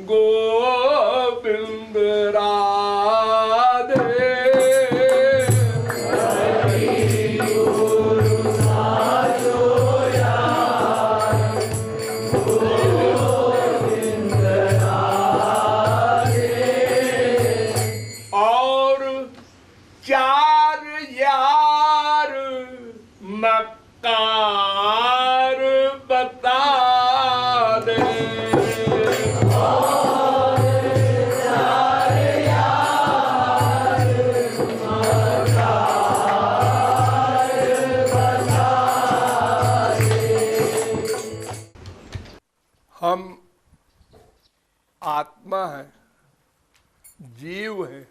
गोविंद राधे। और चार यार मक्कार बता दे। हम आत्मा है, जीव है,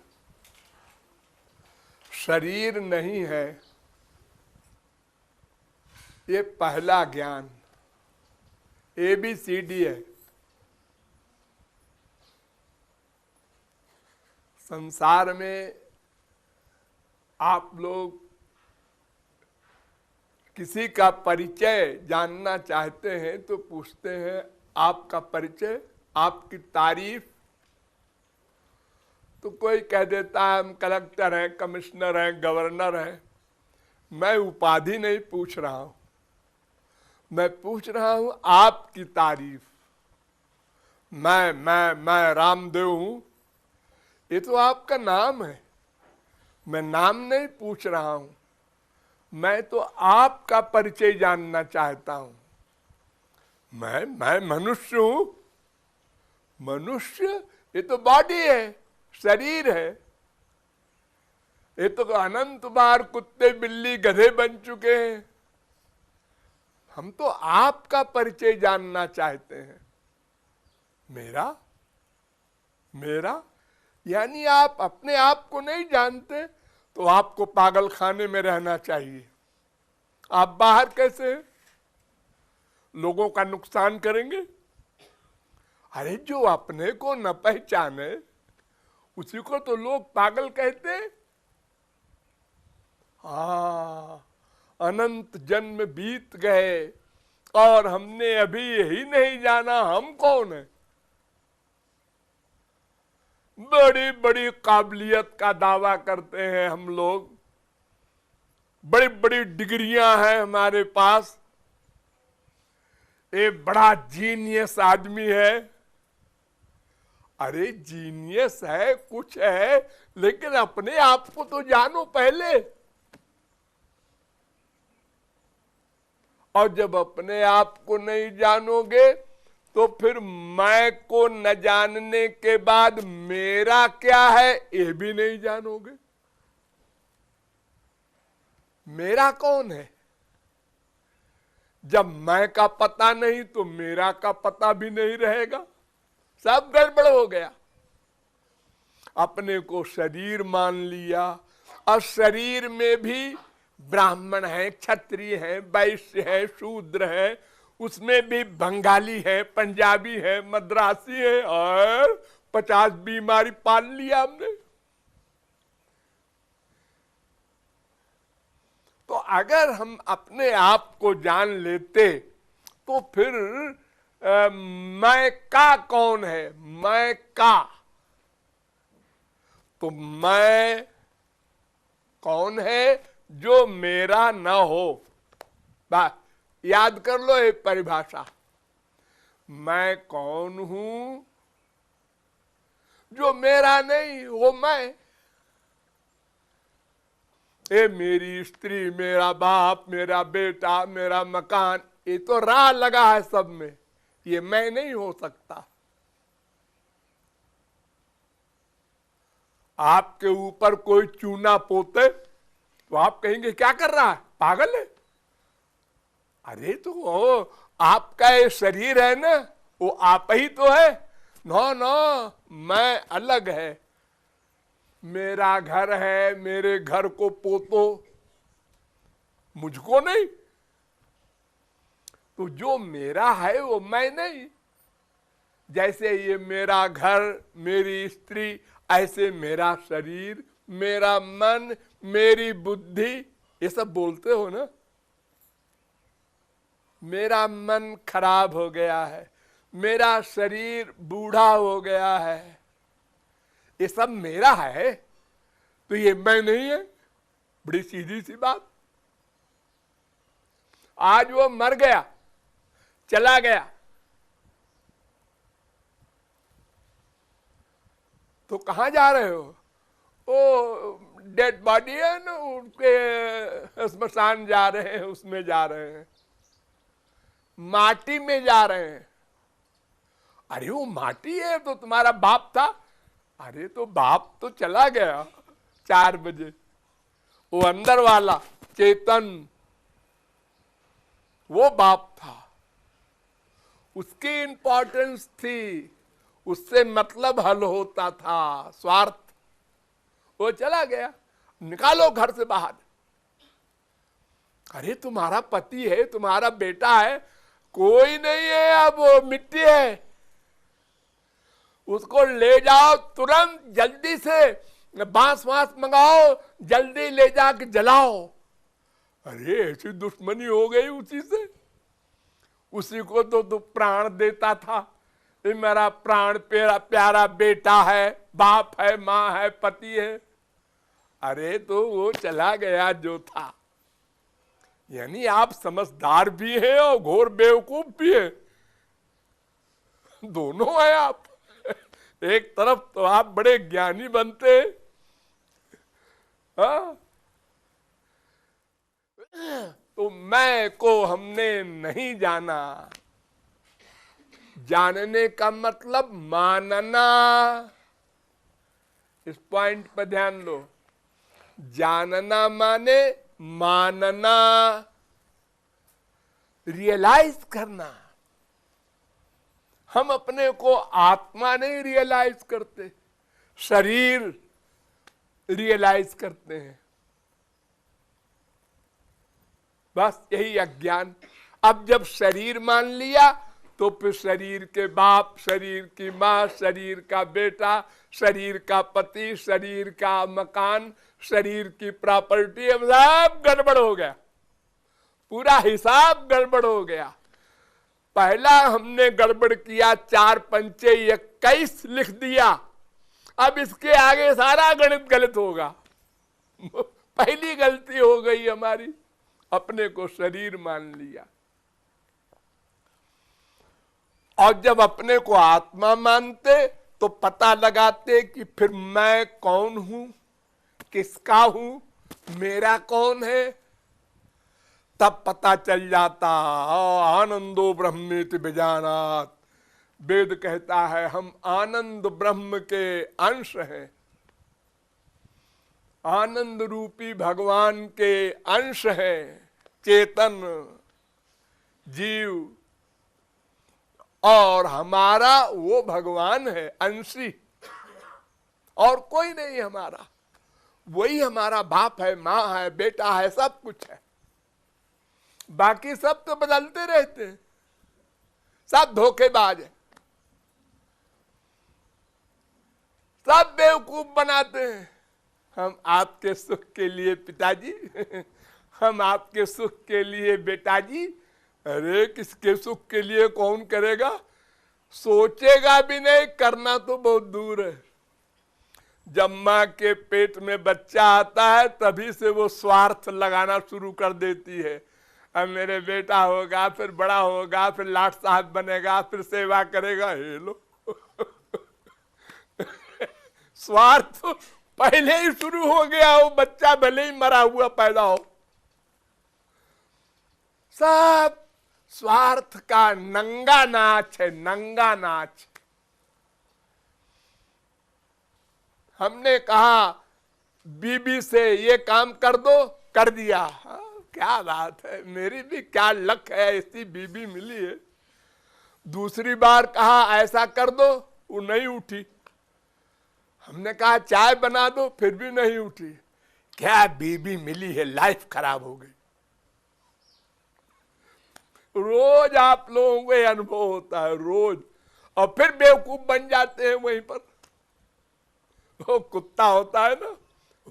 शरीर नहीं है। ये पहला ज्ञान ABCD है। संसार में आप लोग किसी का परिचय जानना चाहते हैं तो पूछते हैं आपका परिचय, आपकी तारीफ। तो कोई कह देता है हम कलेक्टर हैं, कमिश्नर हैं, गवर्नर हैं। मैं उपाधि नहीं पूछ रहा हूं, मैं पूछ रहा हूं आपकी तारीफ। मैं रामदेव हूं, ये तो आपका नाम है। मैं नाम नहीं पूछ रहा हूं, मैं तो आपका परिचय जानना चाहता हूं। मैं मनुष्य हूं। मनुष्य ये तो बॉडी है, शरीर है। ये तो अनंत बार कुत्ते बिल्ली गधे बन चुके हैं। हम तो आपका परिचय जानना चाहते हैं। मेरा यानी आप अपने आप को नहीं जानते तो आपको पागल खाने में रहना चाहिए। आप बाहर कैसे हैं? लोगों का नुकसान करेंगे। अरे जो अपने को न पहचाने उसी को तो लोग पागल कहते। अनंत जन्म बीत गए और हमने अभी यही नहीं जाना हम कौन है। बड़ी बड़ी काबिलियत का दावा करते हैं हम लोग, बड़ी बड़ी डिग्रियां हैं हमारे पास। एक बड़ा जीनियस आदमी है। अरे जीनियस है, कुछ है, लेकिन अपने आप को तो जानो पहले। और जब अपने आप को नहीं जानोगे तो फिर मैं को न जानने के बाद मेरा क्या है ये भी नहीं जानोगे। मेरा कौन है? जब मैं का पता नहीं तो मेरा का पता भी नहीं रहेगा। सब गड़बड़ हो गया। अपने को शरीर मान लिया और शरीर में भी ब्राह्मण है, क्षत्रिय है, वैश्य है, शूद्र है, उसमें भी बंगाली है, पंजाबी है, मद्रासी है और 50 बीमारी पाल लिया हमने। तो अगर हम अपने आप को जान लेते तो फिर मैं का कौन है? मैं का तो मैं कौन है जो मेरा न हो। बात याद कर लो ये परिभाषा। मैं कौन हूं जो मेरा नहीं वो मैं। ये मेरी स्त्री, मेरा बाप, मेरा बेटा, मेरा मकान, ये तो राह लगा है सब में। ये मैं नहीं हो सकता। आपके ऊपर कोई चूना पोते तो आप कहेंगे क्या कर रहा है, पागल है। अरे तो वो आपका ये शरीर है ना, वो आप ही तो है। नो मैं अलग है। मेरा घर है, मेरे घर को पोतो, मुझको नहीं। तो जो मेरा है वो मैं नहीं। जैसे ये मेरा घर, मेरी स्त्री, ऐसे मेरा शरीर, मेरा मन, मेरी बुद्धि, ये सब बोलते हो ना। मेरा मन खराब हो गया है, मेरा शरीर बूढ़ा हो गया है, ये सब मेरा है, तो ये मैं नहीं है। बड़ी सीधी सी बात। आज वो मर गया, चला गया, तो कहां जा रहे हो? ओ डेड बॉडी है ना, उनके स्मशान जा रहे हैं, उसमें जा रहे हैं, माटी में जा रहे हैं। अरे वो माटी है तो तुम्हारा बाप था। अरे तो बाप तो चला गया 4 बजे, वो अंदर वाला चेतन, वो बाप था, उसकी इंपॉर्टेंस थी, उससे मतलब हल होता था, स्वार्थ। वो चला गया, निकालो घर से बाहर। अरे तुम्हारा पति है, तुम्हारा बेटा है, कोई नहीं है, अब वो मिट्टी है, उसको ले जाओ तुरंत, जल्दी से बांस वांस मंगाओ, जल्दी ले जाके जलाओ। अरे ऐसी दुश्मनी हो गई उसी से। उसी को तो प्राण देता था, ये मेरा प्राण प्यारा बेटा है, बाप है, माँ है, पति है। अरे तो वो चला गया जो था। यानी आप समझदार भी हैं और घोर बेवकूफ भी है, दोनों हैं आप। एक तरफ तो आप बड़े ज्ञानी बनते, हाँ? तो मैं को हमने नहीं जाना। जानने का मतलब मानना। इस पॉइंट पर ध्यान दो। जानना माने मानना, रियलाइज करना। हम अपने को आत्मा नहीं रियलाइज करते, शरीर रियलाइज करते हैं। बस यही अज्ञान। अब जब शरीर मान लिया तो फिर शरीर के बाप, शरीर की माँ, शरीर का बेटा, शरीर का पति, शरीर का मकान, शरीर की प्रॉपर्टी, अब सब गड़बड़ हो गया, पूरा हिसाब गड़बड़ हो गया। पहला हमने गड़बड़ किया, 4 पंचे 21 लिख दिया, अब इसके आगे सारा गणित गलत होगा। पहली गलती हो गई हमारी, अपने को शरीर मान लिया। और जब अपने को आत्मा मानते तो पता लगाते कि फिर मैं कौन हूं, किसका हूं, मेरा कौन है। तब पता चल जाता, आनंदो ब्रह्मेति विजानात। वेद कहता है हम आनंद ब्रह्म के अंश हैं, आनंद रूपी भगवान के अंश हैं, चेतन जीव, और हमारा वो भगवान है अंशी, और कोई नहीं हमारा। वही हमारा बाप है, माँ है, बेटा है, सब कुछ है। बाकी सब तो बदलते रहते हैं, सब धोखेबाज है, सब बेवकूफ बनाते हैं। हम आपके सुख के लिए पिताजी, हम आपके सुख के लिए बेटाजी। अरे किसके सुख के लिए कौन करेगा, सोचेगा भी नहीं, करना तो बहुत दूर है। जब माँ के पेट में बच्चा आता है तभी से वो स्वार्थ लगाना शुरू कर देती है। अब मेरे बेटा होगा, फिर बड़ा होगा, फिर लाट साहब बनेगा, फिर सेवा करेगा। हे लो स्वार्थ पहले ही शुरू हो गया हो, बच्चा भले ही मरा हुआ पैदा हो। सब स्वार्थ का नंगा नाच है, नंगा नाच। हमने कहा बीबी से ये काम कर दो, कर दिया। हाँ, क्या बात है, मेरी भी क्या लक है, ऐसी बीबी मिली है। दूसरी बार कहा ऐसा कर दो, वो नहीं उठी। हमने कहा चाय बना दो, फिर भी नहीं उठी। क्या बीबी मिली है, लाइफ खराब हो गई। रोज आप लोगों को अनुभव होता है, रोज। और फिर बेवकूफ बन जाते हैं वहीं पर। वो कुत्ता होता है ना,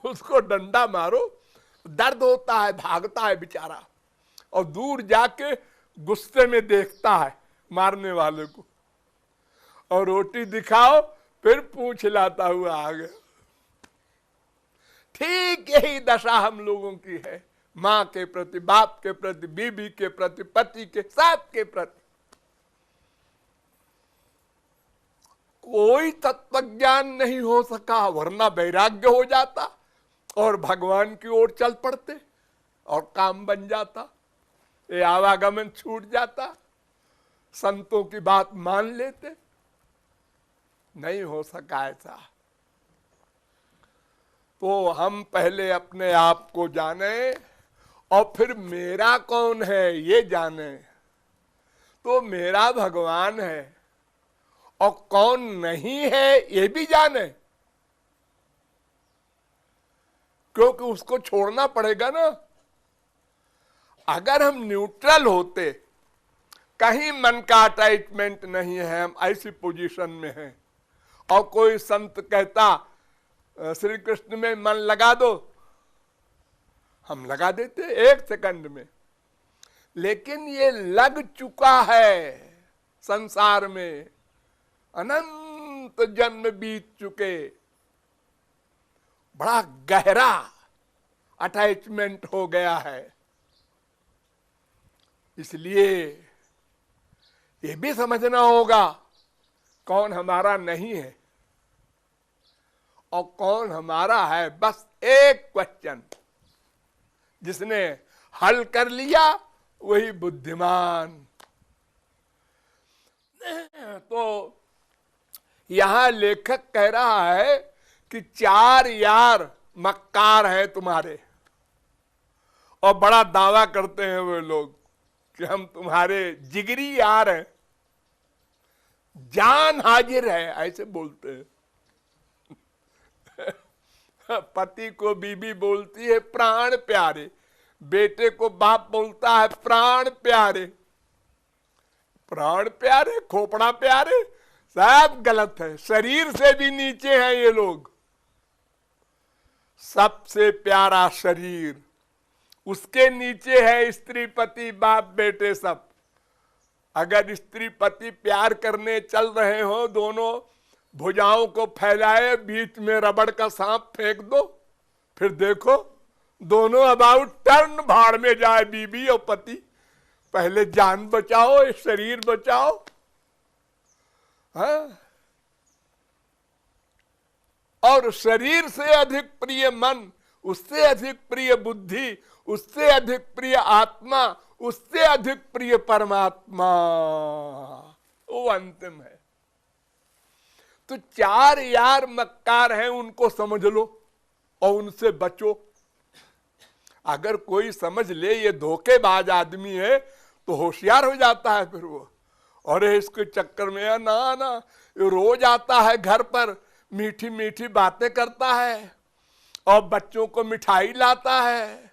उसको डंडा मारो, दर्द होता है, भागता है बेचारा, और दूर जाके गुस्से में देखता है मारने वाले को। और रोटी दिखाओ फिर पूछ लाता हुआ आ गया। ठीक यही दशा हम लोगों की है, मां के प्रति, बाप के प्रति, बीबी के प्रति, पति के, सबके प्रति। कोई तत्वज्ञान नहीं हो सका, वरना वैराग्य हो जाता और भगवान की ओर चल पड़ते और काम बन जाता, ये आवागमन छूट जाता, संतों की बात मान लेते। नहीं हो सका ऐसा। तो हम पहले अपने आप को जाने और फिर मेरा कौन है ये जाने। तो मेरा भगवान है और कौन नहीं है ये भी जाने, क्योंकि उसको छोड़ना पड़ेगा ना। अगर हम न्यूट्रल होते, कहीं मन का अटैचमेंट नहीं है, हम ऐसी पोजीशन में हैं और कोई संत कहता श्री कृष्ण में मन लगा दो, हम लगा देते 1 सेकंड में। लेकिन ये लग चुका है, संसार में अनंत जन्म बीत चुके, बड़ा गहरा अटैचमेंट हो गया है। इसलिए ये भी समझना होगा कौन हमारा नहीं है और कौन हमारा है। बस एक क्वेश्चन, जिसने हल कर लिया वही बुद्धिमान। तो यहां लेखक कह रहा है कि 4 यार मक्कार हैं तुम्हारे, और बड़ा दावा करते हैं वे लोग कि हम तुम्हारे जिगरी यार हैं, जान हाजिर है, ऐसे बोलते हैं। पति को बीबी बोलती है प्राण प्यारे, बेटे को बाप बोलता है प्राण प्यारे। प्राण प्यारे, खोपड़ा प्यारे, सब गलत है। शरीर से भी नीचे हैं ये लोग। सबसे प्यारा शरीर, उसके नीचे है स्त्री पति बाप बेटे सब। अगर स्त्री पति प्यार करने चल रहे हो, दोनों भुजाओं को फैलाए, बीच में रबड़ का सांप फेंक दो, फिर देखो दोनों अबाउट टर्न भाड़ में जाए, बीबी और पति। पहले जान बचाओ, शरीर बचाओ। हाँ? और शरीर से अधिक प्रिय मन, उससे अधिक प्रिय बुद्धि, उससे अधिक प्रिय आत्मा, उससे अधिक प्रिय परमात्मा, वो अंतिम है। तो 4 यार मक्कार हैं, उनको समझ लो और उनसे बचो। अगर कोई समझ ले ये धोखेबाज आदमी है तो होशियार हो जाता है फिर वो। और इसके चक्कर में ना ना, ये रोज आता है घर पर, मीठी मीठी बातें करता है और बच्चों को मिठाई लाता है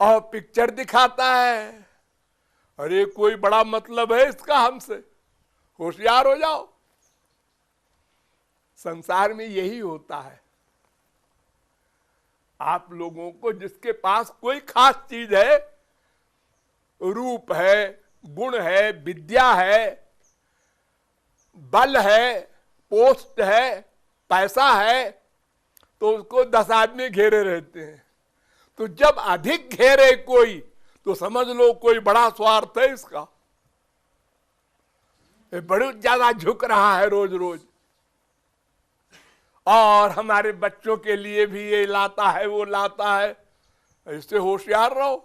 और पिक्चर दिखाता है। अरे कोई बड़ा मतलब है इसका हमसे, होशियार हो जाओ। संसार में यही होता है। आप लोगों को जिसके पास कोई खास चीज है, रूप है, गुण है, विद्या है, बल है, पोस्ट है, पैसा है, तो उसको 10 आदमी घेरे रहते हैं। तो जब अधिक घेरे कोई, तो समझ लो कोई बड़ा स्वार्थ है इसका, ये बड़ी ज्यादा झुक रहा है रोज रोज। और हमारे बच्चों के लिए भी ये लाता है वो लाता है, इससे होशियार रहो।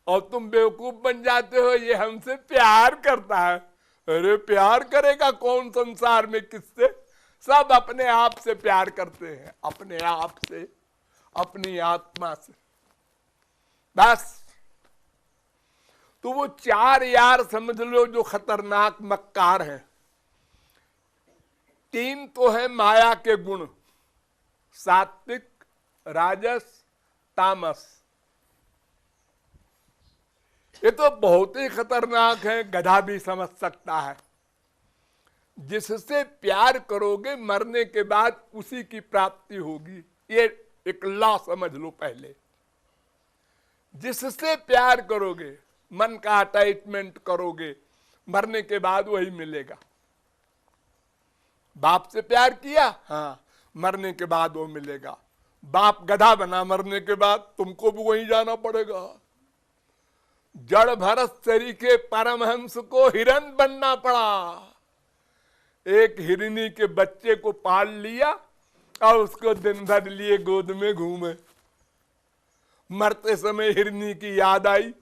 और तुम बेवकूफ बन जाते हो, ये हमसे प्यार करता है। अरे प्यार करेगा कौन संसार में किससे? सब अपने आप से प्यार करते हैं, अपने आप से, अपनी आत्मा से, बस। तो वो 4 यार समझ लो जो खतरनाक मक्कार हैं। 3 तो है माया के गुण, सात्विक, राजस, तामस। ये तो बहुत ही खतरनाक है, गधा भी समझ सकता है। जिससे प्यार करोगे मरने के बाद उसी की प्राप्ति होगी, ये एक लॉ समझ लो पहले। जिससे प्यार करोगे, मन का अटैचमेंट करोगे, मरने के बाद वही मिलेगा। बाप से प्यार किया, हाँ, मरने के बाद वो मिलेगा। बाप गधा बना, मरने के बाद तुमको भी वहीं जाना पड़ेगा। जड़ भरत शरीर के परमहंस को हिरन बनना पड़ा। एक हिरनी के बच्चे को पाल लिया और उसको दिन भर लिए गोद में घूमे। मरते समय हिरनी की याद आई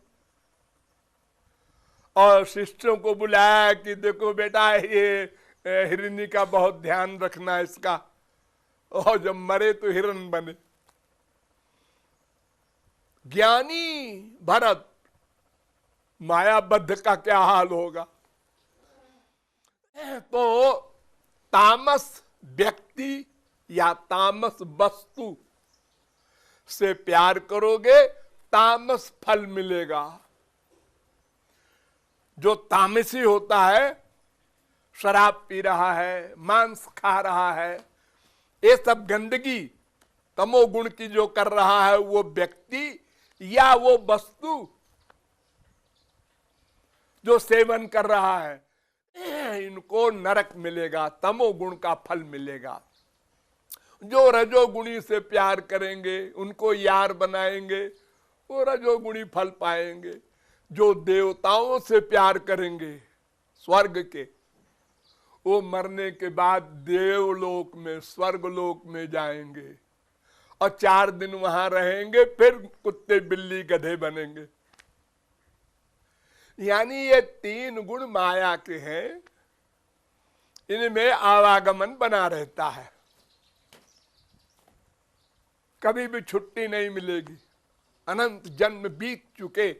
और शिष्यों को बुलाया कि देखो बेटा, ये हिरनी का बहुत ध्यान रखना इसका, और जब मरे तो हिरन बने। ज्ञानी भरत, मायाबद्ध का क्या हाल होगा। तो तामस व्यक्ति या तामस वस्तु से प्यार करोगे, तामस फल मिलेगा। जो तामसी होता है, शराब पी रहा है, मांस खा रहा है, ये सब गंदगी तमोगुण की जो कर रहा है, वो व्यक्ति या वो वस्तु जो सेवन कर रहा है, इनको नरक मिलेगा, तमोगुण का फल मिलेगा। जो रजोगुणी से प्यार करेंगे, उनको यार बनाएंगे, वो रजोगुणी फल पाएंगे। जो देवताओं से प्यार करेंगे स्वर्ग के, वो मरने के बाद देवलोक में, स्वर्गलोक में जाएंगे और 4 दिन वहां रहेंगे, फिर कुत्ते बिल्ली गधे बनेंगे। यानी ये 3 गुण माया के हैं, इनमें आवागमन बना रहता है, कभी भी छुट्टी नहीं मिलेगी। अनंत जन्म बीत चुके।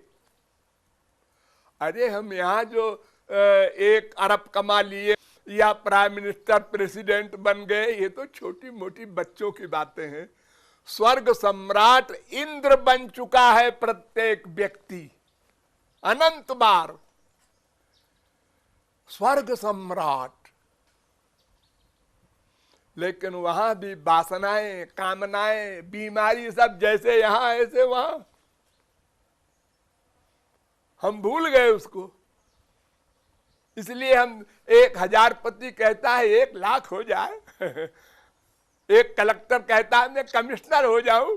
अरे हम यहाँ जो 1 अरब कमा लिए या प्राइम मिनिस्टर प्रेसिडेंट बन गए, ये तो छोटी मोटी बच्चों की बातें हैं। स्वर्ग सम्राट इंद्र बन चुका है प्रत्येक व्यक्ति, अनंत बार स्वर्ग सम्राट। लेकिन वहां भी वासनाएं, कामनाएं, बीमारी सब जैसे यहां ऐसे वहां। हम भूल गए उसको। इसलिए हम 1000 पति कहता है 1 लाख हो जाए। एक कलेक्टर कहता है मैं कमिश्नर हो जाऊं।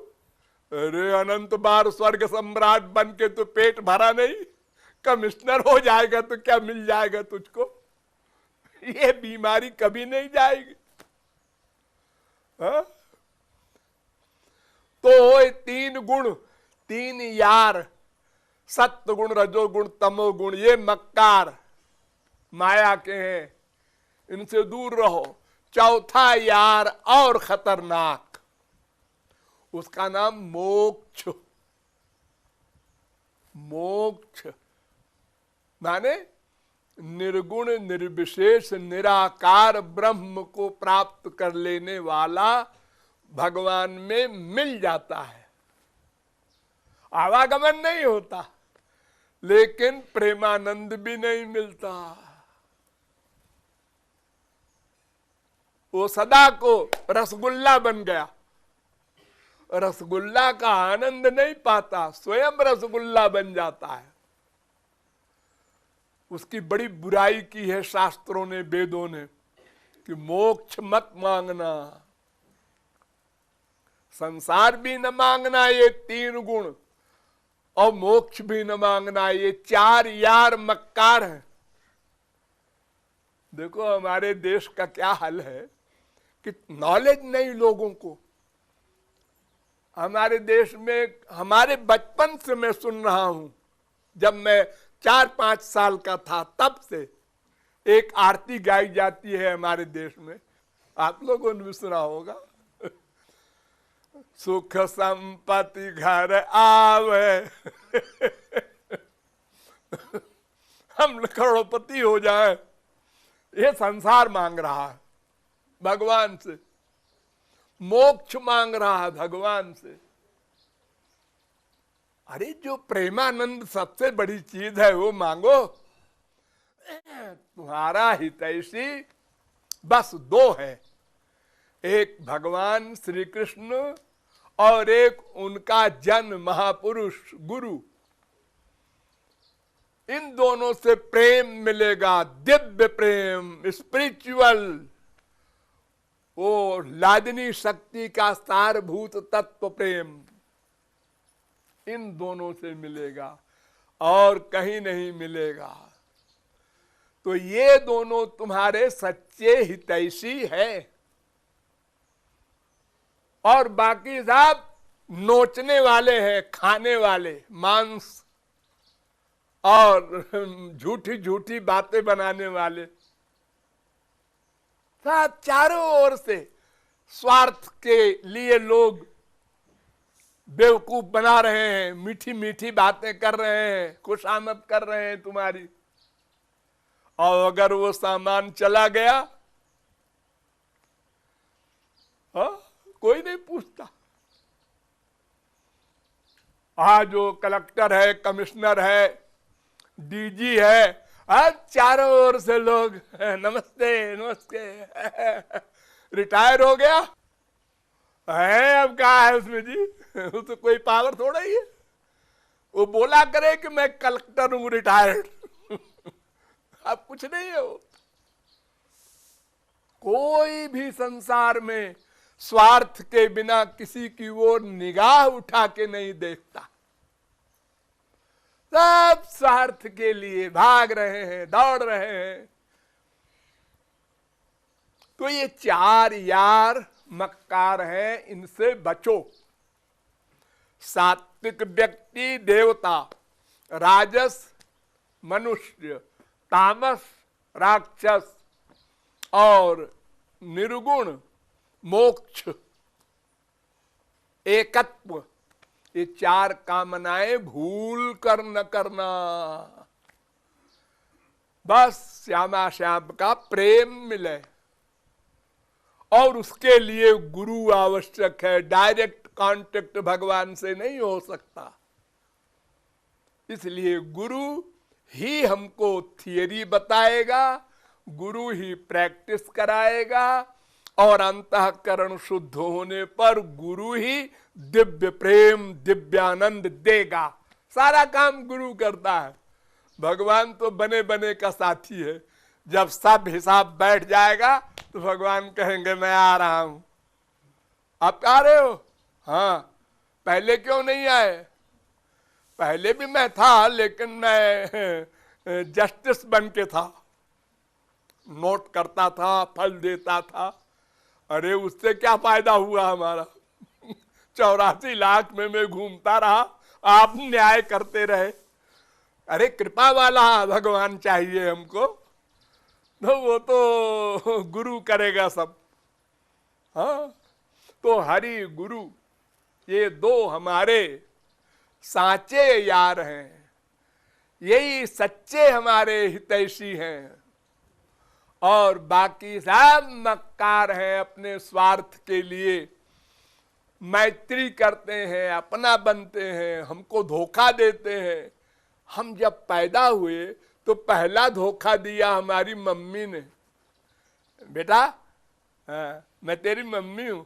अरे अनंत बार स्वर्ग सम्राट बन के तो पेट भरा नहीं, कमिश्नर हो जाएगा तो क्या मिल जाएगा तुझको। ये बीमारी कभी नहीं जाएगी। हा? तो 3 गुण, 3 यार, सत्व गुण, रजोगुण, तमोगुण, ये मक्कार माया के हैं, इनसे दूर रहो। चौथा यार और खतरनाक, उसका नाम मोक्ष। मोक्ष माने निर्गुण निर्विशेष निराकार ब्रह्म को प्राप्त कर लेने वाला भगवान में मिल जाता है। आवागमन नहीं होता, लेकिन प्रेमानंद भी नहीं मिलता। वो सदा को रसगुल्ला बन गया, रसगुल्ला का आनंद नहीं पाता, स्वयं रसगुल्ला बन जाता है। उसकी बड़ी बुराई की है शास्त्रों ने, वेदों ने, कि मोक्ष मत मांगना, संसार भी न मांगना, ये 3 गुण, और मोक्ष भी न मांगना, ये 4 यार मक्कार है। देखो हमारे देश का क्या हाल है कि नॉलेज नहीं लोगों को। हमारे देश में, हमारे बचपन से मैं सुन रहा हूं, जब मैं 4-5 साल का था तब से एक आरती गाई जाती है हमारे देश में, आप लोगों ने भी सुना होगा। सुख संपत्ति घर आवे, हम करोड़पति हो जाए, ये संसार मांग रहा है भगवान से, मोक्ष मांग रहा है भगवान से। अरे जो प्रेमानंद सबसे बड़ी चीज है वो मांगो। तुम्हारा हितैषी बस 2 है, एक भगवान श्री कृष्ण और एक उनका जन महापुरुष गुरु। इन दोनों से प्रेम मिलेगा, दिव्य प्रेम, स्पिरिचुअल, वो लादनी शक्ति का सारभूत तत्व प्रेम इन दोनों से मिलेगा और कहीं नहीं मिलेगा। तो ये दोनों तुम्हारे सच्चे हितैषी है और बाकी सब नोचने वाले हैं, खाने वाले, मांस और झूठी झूठी बातें बनाने वाले। सब चारों ओर से स्वार्थ के लिए लोग बेवकूफ बना रहे हैं, मीठी मीठी बातें कर रहे हैं, खुशामद कर रहे हैं तुम्हारी। और अगर वो सामान चला गया, हाँ, कोई नहीं पूछता। आज जो कलेक्टर है, कमिश्नर है, डीजी है, आज चारों ओर से लोग नमस्ते नमस्ते रिटायर हो गया है, अब क्या है उसमें जी, वो तो कोई पावर थोड़ा ही है। वो बोला करे कि मैं कलेक्टर हूं रिटायर्ड अब कुछ नहीं है। वो कोई भी संसार में स्वार्थ के बिना किसी की ओर निगाह उठा के नहीं देखता। सब स्वार्थ के लिए भाग रहे हैं, दौड़ रहे हैं। तो ये चार यार मक्कार हैं, इनसे बचो। सात्विक व्यक्ति देवता, राजस मनुष्य, तामस राक्षस और निर्गुण मोक्ष एकत्व, ये चार कामनाएं भूल कर न करना। बस श्यामा श्याम का प्रेम मिले और उसके लिए गुरु आवश्यक है। डायरेक्ट कांटेक्ट भगवान से नहीं हो सकता, इसलिए गुरु ही हमको थियरी बताएगा, गुरु ही प्रैक्टिस कराएगा और अंतःकरण शुद्ध होने पर गुरु ही दिव्य प्रेम दिव्यानंद देगा। सारा काम गुरु करता है। भगवान तो बने बने का साथी है। जब सब हिसाब बैठ जाएगा तो भगवान कहेंगे मैं आ रहा हूं। आप आ रहे हो? हाँ, पहले क्यों नहीं आए? पहले भी मैं था, लेकिन मैं जस्टिस बन के था, नोट करता था, फल देता था। अरे उससे क्या फायदा हुआ हमारा 84 लाख में मैं घूमता रहा, आप न्याय करते रहे। अरे कृपा वाला भगवान चाहिए हमको, तो वो तो गुरु करेगा सब। हाँ, तो हरि गुरु ये दो हमारे साचे यार हैं, यही सच्चे हमारे हितैषी हैं। और बाकी सब मक्कार हैं, अपने स्वार्थ के लिए मैत्री करते हैं, अपना बनते हैं, हमको धोखा देते हैं। हम जब पैदा हुए तो पहला धोखा दिया हमारी मम्मी ने। बेटा, हाँ, मैं तेरी मम्मी हूं।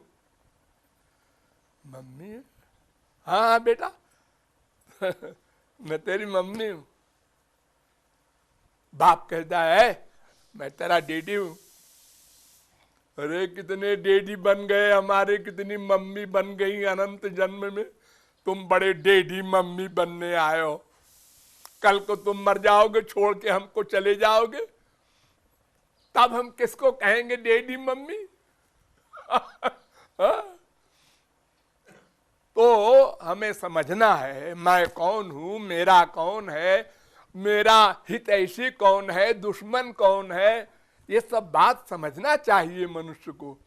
मम्मी? हाँ हाँ बेटा मैं तेरी मम्मी हूं। बाप कहता है मैं तेरा डैडी हूं। अरे कितने डैडी बन गए हमारे, कितनी मम्मी बन गई अनंत जन्म में। तुम बड़े डैडी मम्मी बनने आए हो। कल को तुम मर जाओगे, छोड़ के हमको चले जाओगे, तब हम किसको कहेंगे डैडी मम्मी? तो हमें समझना है मैं कौन हूं, मेरा कौन है, मेरा हितैषी कौन है, दुश्मन कौन है, ये सब बात समझना चाहिए मनुष्य को।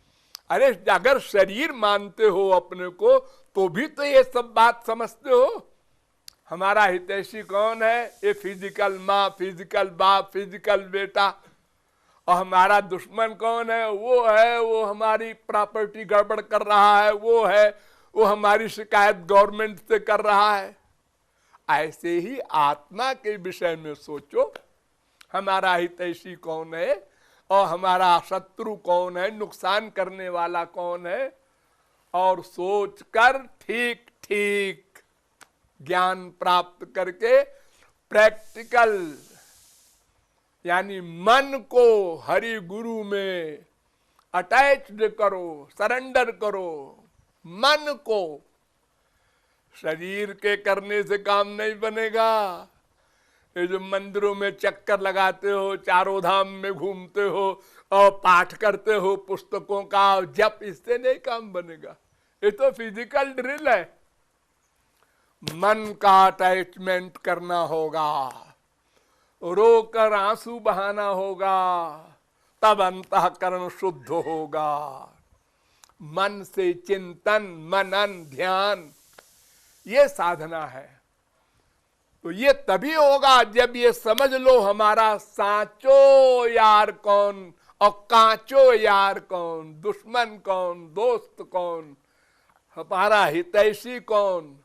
अरे अगर शरीर मानते हो अपने को तो भी तो ये सब बात समझते हो। हमारा हितैषी कौन है? ये फिजिकल माँ, फिजिकल बाप, फिजिकल बेटा। और हमारा दुश्मन कौन है? वो हमारी प्रॉपर्टी गड़बड़ कर रहा है, वो हमारी शिकायत गवर्नमेंट से कर रहा है। ऐसे ही आत्मा के विषय में सोचो, हमारा हितैषी कौन है और हमारा शत्रु कौन है, नुकसान करने वाला कौन है, और सोचकर ठीक ठीक ज्ञान प्राप्त करके प्रैक्टिकल यानी मन को हरि गुरु में अटैच्ड करो, सरेंडर करो मन को। शरीर के करने से काम नहीं बनेगा। ये जो मंदिरों में चक्कर लगाते हो, चारों धाम में घूमते हो और पाठ करते हो पुस्तकों का जप, इससे नहीं काम बनेगा। ये तो फिजिकल ड्रिल है। मन का अटैचमेंट करना होगा, रोकर आंसू बहाना होगा, तब अंतःकरण शुद्ध होगा। मन से चिंतन, मनन, ध्यान, ये साधना है। तो ये तभी होगा जब ये समझ लो हमारा साचो यार कौन और कांचो यार कौन, दुश्मन कौन, दोस्त कौन, हमारा हितैषी कौन।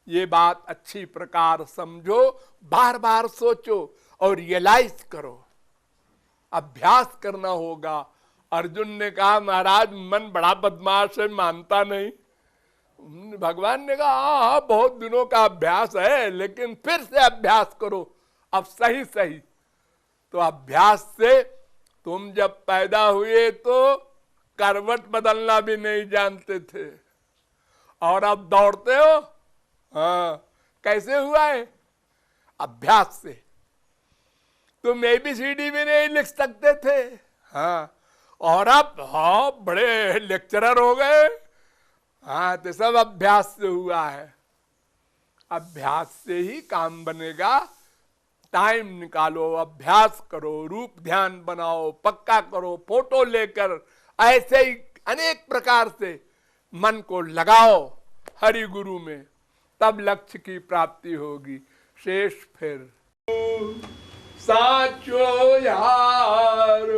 ये बात अच्छी प्रकार समझो, बार बार सोचो और रियलाइज करो। अभ्यास करना होगा। अर्जुन ने कहा महाराज मन बड़ा बदमाश है, मानता नहीं। भगवान ने कहा हाँ बहुत दिनों का अभ्यास है, लेकिन फिर से अभ्यास करो अब सही सही। तो अभ्यास से तुम जब पैदा हुए तो करवट बदलना भी नहीं जानते थे, और अब दौड़ते हो। हाँ, कैसे हुआ है? अभ्यास से। तुम ABCD भी नहीं लिख सकते थे, हाँ, और अब हाँ बड़े लेक्चरर हो गए। हाँ, तो सब अभ्यास से हुआ है। अभ्यास से ही काम बनेगा। टाइम निकालो, अभ्यास करो, रूप ध्यान बनाओ, पक्का करो, फोटो लेकर, ऐसे ही अनेक प्रकार से मन को लगाओ हरि गुरु में, तब लक्ष्य की प्राप्ति होगी। शेष फिर साचो यार